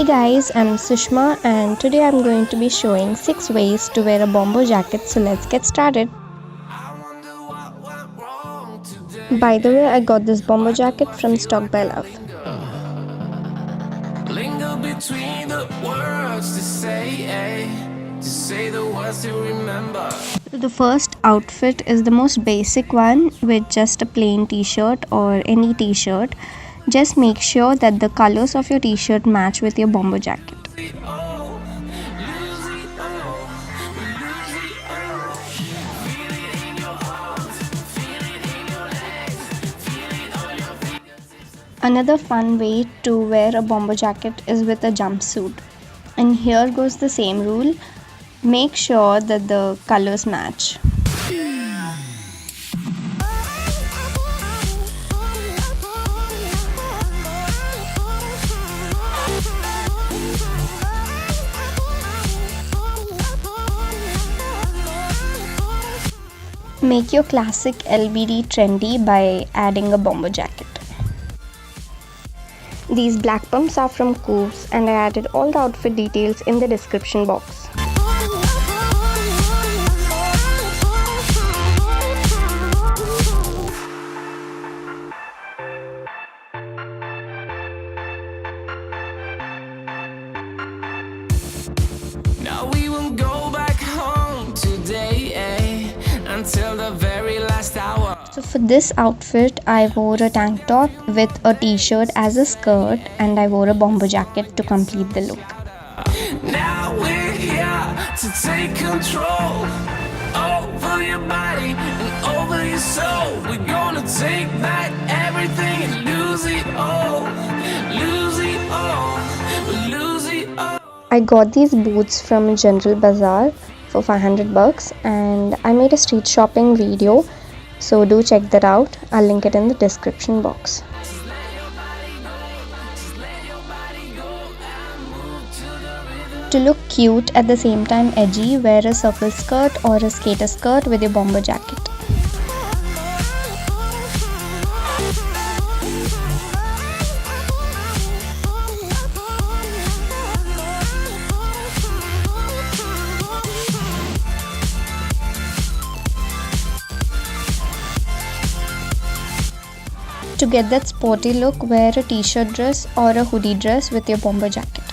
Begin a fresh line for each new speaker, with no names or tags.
Hey guys, I'm Sushma and today I'm going to be showing 6 ways to wear a bomber jacket, so let's get started. By the way, I got this bomber jacket from Spoyl App. The first outfit is the most basic one with just a plain t-shirt or any t-shirt. Just make sure that the colors of your t-shirt match with your bomber jacket. Another fun way to wear a bomber jacket is with a jumpsuit. And here goes the same rule. Make sure that the colors match. Make your classic LBD trendy by adding a bomber jacket. These black pumps are from Koovs and I added all the outfit details in the description box.
Now we won't go back home today, until the very last hour.
So for this outfit, I wore a tank top with a t-shirt as a skirt and I wore a bomber jacket to complete the look.
Now we're here to take control over your body and over your soul. We're gonna take back everything and lose it all. Lose it all. Lose it all.
I got these boots from General Bazaar for 500 bucks and I made a street shopping video, so do check that out. I'll link it in the description box. To look cute at the same time edgy, wear a circle skirt or a skater skirt with your bomber jacket. To get that sporty look, wear a t-shirt dress or a hoodie dress with your bomber jacket.